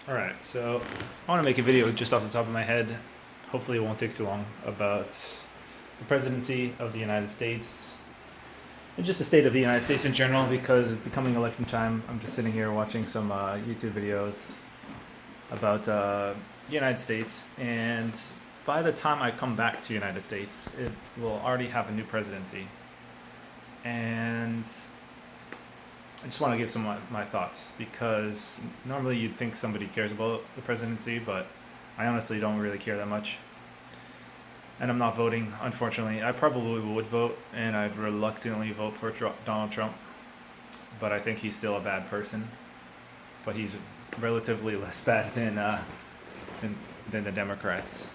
Alright, so I want to make a video just off the top of my head. Hopefully, it won't take too long about the presidency of the United States and just the state of the United States in general because it's becoming election time. I'm just sitting here watching some YouTube videos about the United States, and by the time I come back to the United States, it will already have a new presidency. And I just want to give some of my thoughts because normally you'd think somebody cares about the presidency, but I honestly don't really care that much. And I'm not voting, unfortunately. I probably would vote, and I'd reluctantly vote for Donald Trump, but I think he's still a bad person. But he's relatively less bad than, than the Democrats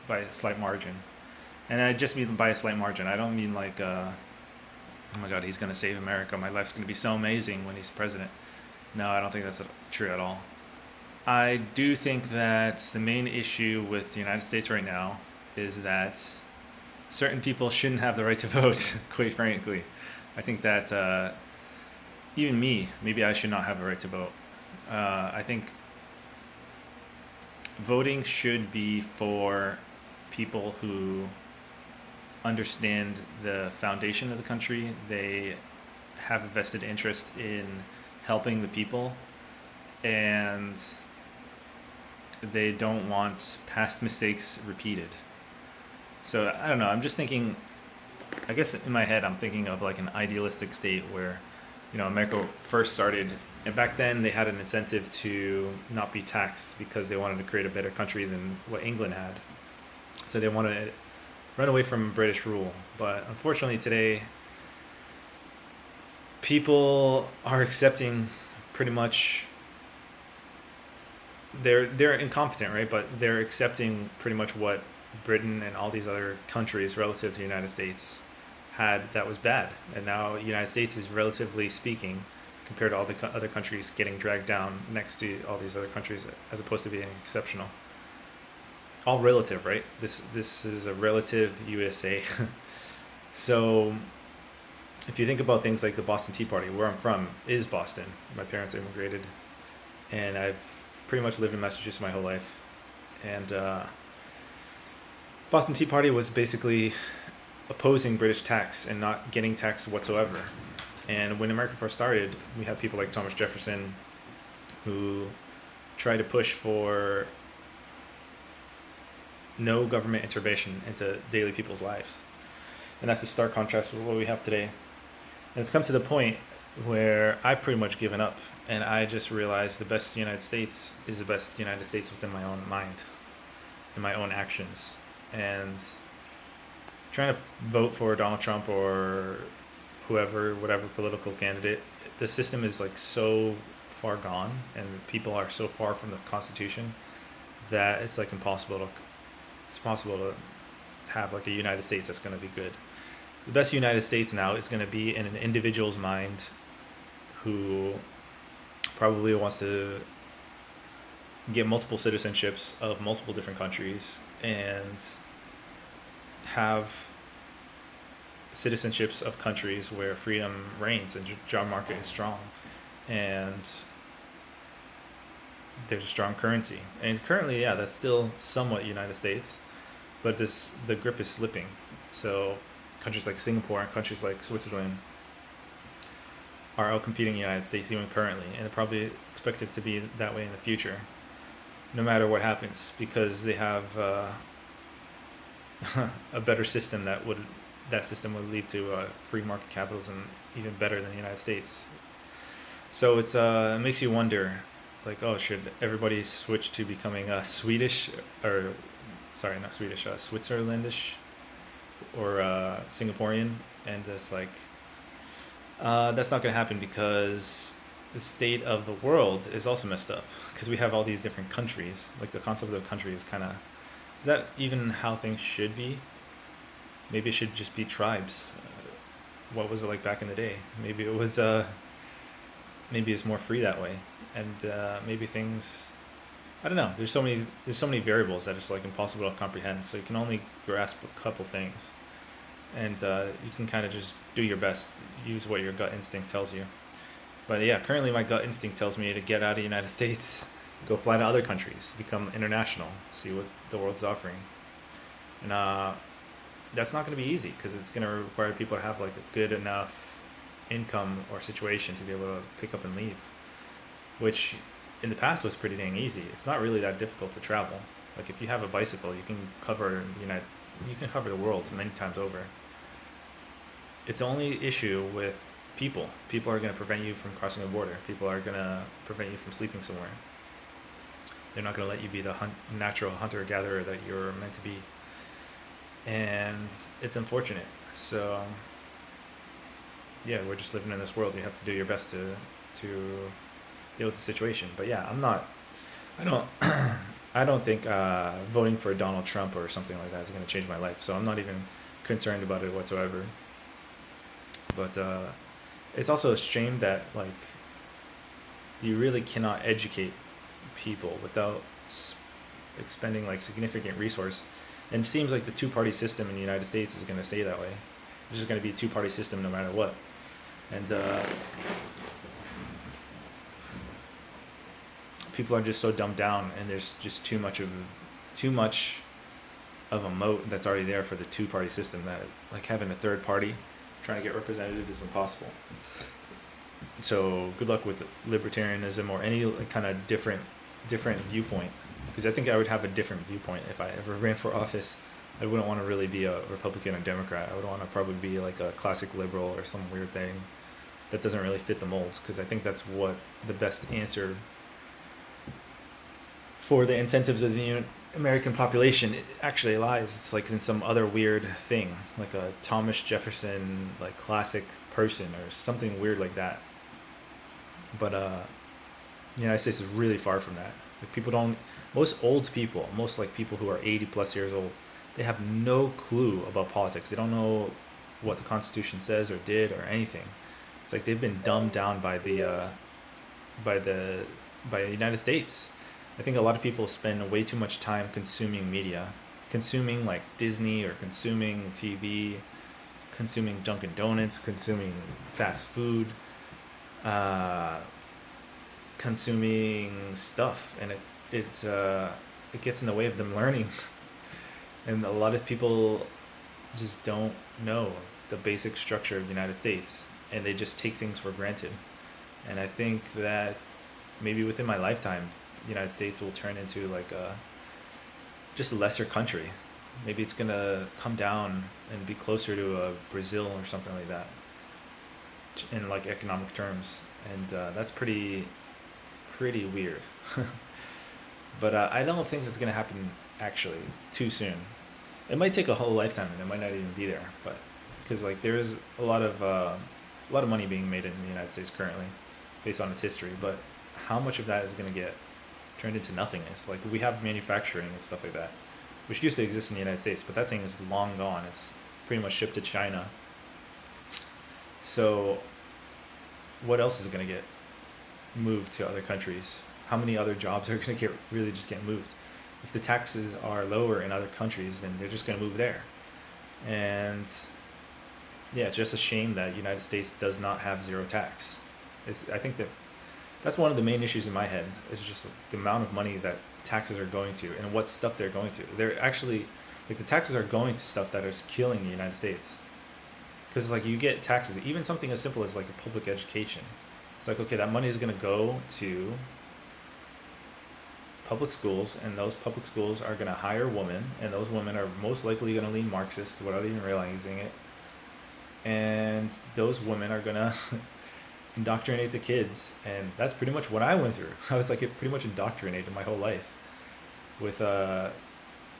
by a slight margin. And I just mean by a slight margin. I don't mean like, oh my God, he's going to save America. My life's going to be so amazing when he's president. No, I don't think that's true at all. I do think that the main issue with the United States right now is that certain people shouldn't have the right to vote, quite frankly. I think that even me, maybe I should not have a right to vote. I think voting should be for people who understand the foundation of the country. They have a vested interest in helping the people, and they don't want past mistakes repeated. So I don't know. I'm just thinking. I guess in my head, I'm thinking of like an idealistic state where, America first started, and back then they had an incentive to not be taxed because they wanted to create a better country than what England had. So they wanted to run away from British rule. But unfortunately, today people are accepting pretty much they're incompetent, right? But they're accepting pretty much what Britain and all these other countries relative to the United States had that was bad, and now the United States is relatively speaking compared to all the other countries getting dragged down next to all these other countries as opposed to being exceptional. All relative, right? This is a relative USA. So if you think about things like the Boston Tea Party, where I'm from is Boston. My parents immigrated, and I've pretty much lived in Massachusetts my whole life. And Boston Tea Party was basically opposing British tax and not getting taxed whatsoever. And when America first started, we had people like Thomas Jefferson who tried to push for no government intervention into daily people's lives. And that's a stark contrast with what we have today. And it's come to the point where I've pretty much given up, and I just realized the best United States is the best United States within my own mind and my own actions. And trying to vote for Donald Trump or whoever, whatever political candidate, the system is like so far gone, and people are so far from the Constitution that it's like impossible to have like a United States that's going to be good. The best United States now is going to be in an individual's mind who probably wants to get multiple citizenships of multiple different countries and have citizenships of countries where freedom reigns and job market is strong, and there's a strong currency. And currently, yeah, that's still somewhat United States, but the grip is slipping. So countries like Singapore and countries like Switzerland are outcompeting the United States even currently, and they're probably expected to be that way in the future, no matter what happens, because they have a better system that system would lead to free market capitalism even better than the United States. So it makes you wonder, like, oh, should everybody switch to becoming Swedish, or sorry, not Swedish, Switzerlandish, or Singaporean? And it's like that's not going to happen because the state of the world is also messed up because we have all these different countries. Like the concept of a country is kind of, is that even how things should be? Maybe it should just be tribes. What was it like back in the day? Maybe it was maybe it's more free that way, and maybe things. I don't know. There's so many variables that it's like impossible to comprehend. So you can only grasp a couple things, and you can kind of just do your best, use what your gut instinct tells you. But yeah, currently my gut instinct tells me to get out of the United States Go fly to other countries, become international, see what the world's offering. And that's not going to be easy because it's going to require people to have like a good enough income or situation to be able to pick up and leave, which in the past was pretty dang easy. It's not really that difficult to travel. Like if you have a bicycle, you can cover the world many times over. It's only issue with people. People are going to prevent you from crossing a border. People are going to prevent you from sleeping somewhere. They're not going to let you be the natural hunter-gatherer that you're meant to be, and it's unfortunate. So yeah, we're just living in this world. You have to do your best to deal with the situation. But yeah, I don't I don't think voting for Donald Trump or something like that is going to change my life. So I'm not even concerned about it whatsoever. But it's also a shame that like you really cannot educate people without expending like significant resource. And it seems like the two-party system in the United States is going to stay that way. It's just going to be a two-party system no matter what. And people are just so dumbed down, and there's just too much of a moat that's already there for the two-party system that like having a third party trying to get represented is impossible. So good luck with libertarianism or any kind of different viewpoint, because I think I would have a different viewpoint if I ever ran for office. I wouldn't want to really be a Republican or Democrat. I would want to probably be like a classic liberal or some weird thing that doesn't really fit the molds, because I think that's what the best answer for the incentives of the American population actually lies. It's like in some other weird thing, like a Thomas Jefferson like classic person or something weird like that. But the United States is really far from that. Like people don't, most old people, most like people who are 80 plus years old, they have no clue about politics. They don't know what the Constitution says or did or anything. It's like they've been dumbed down by the by the United States. I think a lot of people spend way too much time consuming media, consuming like Disney or consuming TV, consuming Dunkin' Donuts, consuming fast food, uh, consuming stuff, and it gets in the way of them learning. And a lot of people just don't know the basic structure of the United States, and they just take things for granted. And I think that maybe within my lifetime, the United States will turn into like a just a lesser country. Maybe it's gonna come down and be closer to a Brazil or something like that in like economic terms, and that's pretty weird. But I don't think it's gonna happen actually too soon. It might take a whole lifetime, and it might not even be there. But because like there's a lot of money being made in the United States currently, based on its history. But how much of that is gonna get turned into nothingness? Like we have manufacturing and stuff like that, which used to exist in the United States, but that thing is long gone. It's pretty much shipped to China. So what else is going to get moved to other countries? How many other jobs are going to get moved? If the taxes are lower in other countries, then they're just going to move there. And yeah, it's just a shame that the United States does not have zero tax. I think that's one of the main issues in my head. It's just the amount of money that taxes are going to and what stuff they're going to. They're actually like the taxes are going to stuff that is killing the United States. Because like you get taxes, even something as simple as like a public education. It's like, okay, that money is going to go to public schools, and those public schools are going to hire women, and those women are most likely going to lean Marxist without even realizing it. And those women are going to indoctrinate the kids, and that's pretty much what I went through. I was like pretty much indoctrinated my whole life with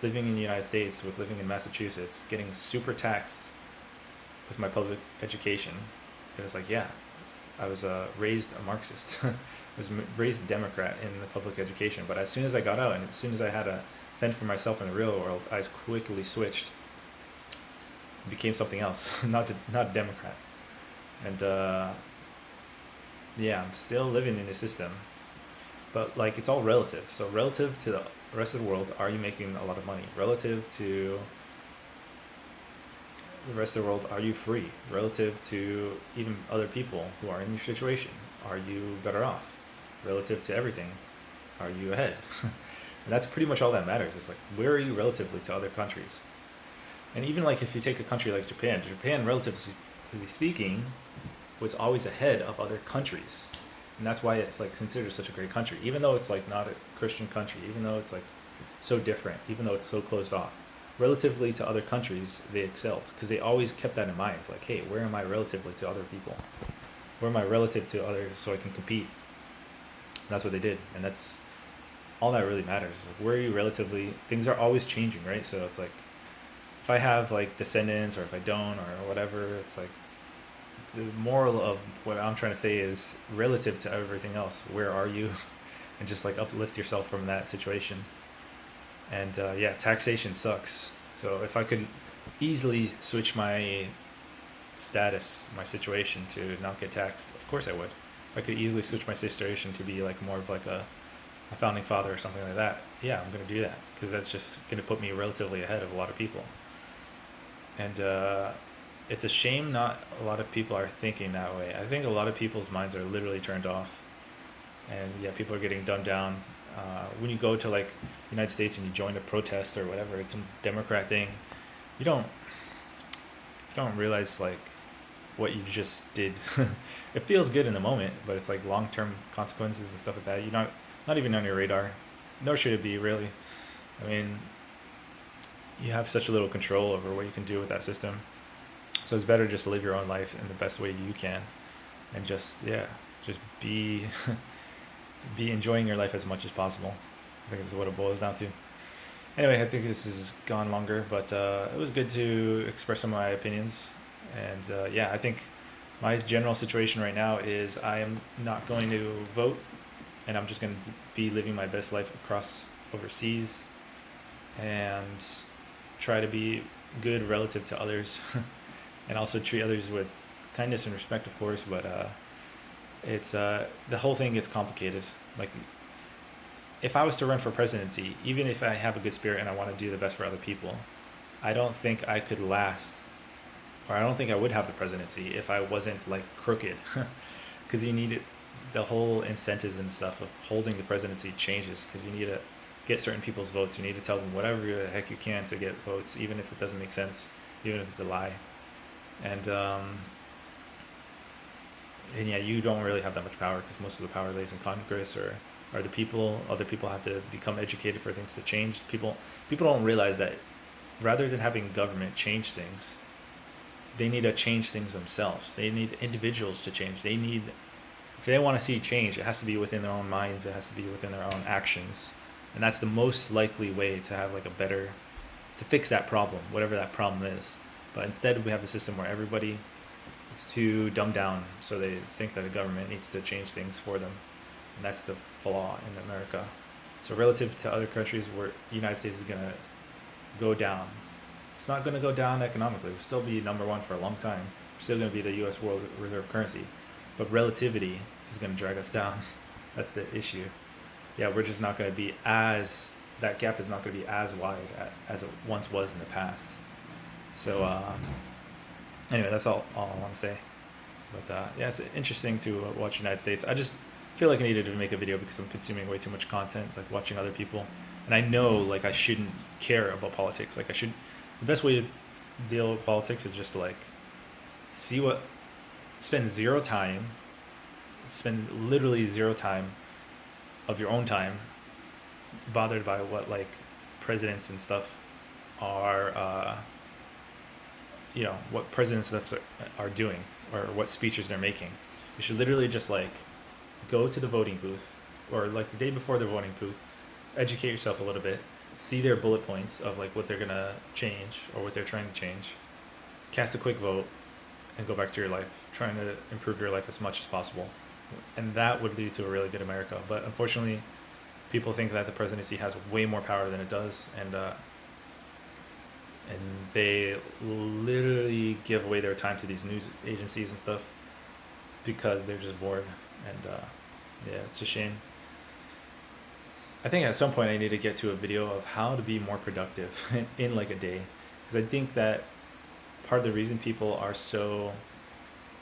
living in the United States, with living in Massachusetts, getting super taxed with my public education. It was like, yeah, I was raised a Marxist. I was raised a Democrat in the public education. But as soon as I got out, and as soon as I had to fend for myself in the real world, I quickly switched, became something else, not a Democrat. And yeah, I'm still living in the system, but like it's all relative. So relative to the rest of the world, are you making a lot of money? Relative to the rest of the world, are you free? Relative to even other people who are in your situation, are you better off? Relative to everything, are you ahead? And that's pretty much all that matters. It's like, where are you relatively to other countries? And even like if you take a country like Japan, Japan, relatively speaking, was always ahead of other countries. And that's why it's like considered such a great country, even though it's like not a Christian country, even though it's like so different, even though it's so closed off. Relatively to other countries, they excelled because they always kept that in mind. Like, hey, where am I relatively to other people? Where am I relative to others so I can compete? And that's what they did, and that's all that really matters. Like, where are you relatively? Things are always changing, right? So it's like if I have like descendants or if I don't or whatever, it's like the moral of what I'm trying to say is relative to everything else. Where are you? And just like uplift yourself from that situation. And yeah, taxation sucks. So if I could easily switch my status, my situation to not get taxed, of course I would. If I could easily switch my situation to be like more of like a founding father or something like that, yeah, I'm gonna do that because that's just gonna put me relatively ahead of a lot of people. And it's a shame not a lot of people are thinking that way. I think a lot of people's minds are literally turned off, and yeah, people are getting dumbed down. When you go to like United States and you join a protest or whatever, it's some Democrat thing, you don't realize like what you just did. It feels good in the moment, but it's like long term consequences and stuff like that. You're not even on your radar, nor should it be really. I mean, you have such a little control over what you can do with that system. So it's better just to live your own life in the best way you can, and just yeah, just be be enjoying your life as much as possible. I think that's what it boils down to. Anyway, I think this has gone longer, but it was good to express some of my opinions. And yeah, I think my general situation right now is I am not going to vote, and I'm just going to be living my best life across overseas and try to be good relative to others and also treat others with kindness and respect, of course. But it's the whole thing gets complicated. Like if I was to run for presidency, even if I have a good spirit and I want to do the best for other people, I don't think I could last, or I don't think I would have the presidency if I wasn't like crooked, because you need it. The whole incentives and stuff of holding the presidency changes because you need to get certain people's votes. You need to tell them whatever the heck you can to get votes, even if it doesn't make sense, even if it's a lie. And and yeah, you don't really have that much power because most of the power lays in Congress or the people. Other people have to become educated for things to change. People don't realize that rather than having government change things, they need to change things themselves. They need individuals to change. They need if they want to see change, it has to be within their own minds. It has to be within their own actions, and that's the most likely way to have like a better to fix that problem, whatever that problem is. But instead, we have a system where everybody it's too dumbed down, so they think that the government needs to change things for them, and that's the flaw in America. So relative to other countries, where the United States is gonna go down, it's not gonna go down economically. We'll still be number one for a long time. We're still gonna be the U.S. world reserve currency, but relativity is gonna drag us down. That's the issue. Yeah, we're just not gonna be as that gap is not gonna be as wide as it once was in the past. So anyway, that's all I want to say. But yeah, it's interesting to watch United States. I just feel like I needed to make a video because I'm consuming way too much content, like watching other people, and I know like I shouldn't care about politics. Like I should. The best way to deal with politics is just to like see what, spend zero time, spend literally zero time of your own time bothered by what like presidents and stuff are. What presidents are doing or what speeches they're making. You should literally just like go to the voting booth or like the day before the voting booth, educate yourself a little bit, see their bullet points of like what they're gonna change or what they're trying to change, cast a quick vote, and go back to your life, trying to improve your life as much as possible, and that would lead to a really good America. But unfortunately, people think that the presidency has way more power than it does, and they literally give away their time to these news agencies and stuff because they're just bored. And yeah, it's a shame. I think at some point I need to get to a video of how to be more productive in like a day, because I think that part of the reason people are so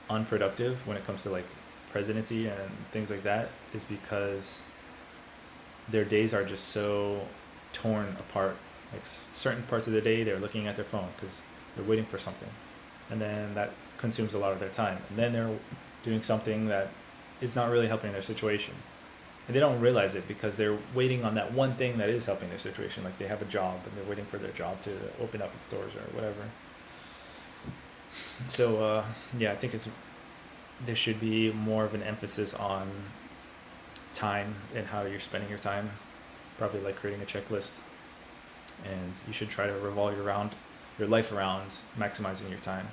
unproductive when it comes to like presidency and things like that is because their days are just so torn apart. Like certain parts of the day, they're looking at their phone because they're waiting for something, and then that consumes a lot of their time. And then they're doing something that is not really helping their situation, and they don't realize it because they're waiting on that one thing that is helping their situation. Like they have a job and they're waiting for their job to open up in stores or whatever. So yeah, I think there should be more of an emphasis on time and how you're spending your time. Probably like creating a checklist, and you should try to revolve your life around maximizing your time.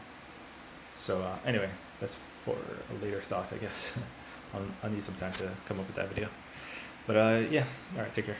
So anyway, that's for a later thought, I guess. I'll need some time to come up with that video. But yeah, all right, take care.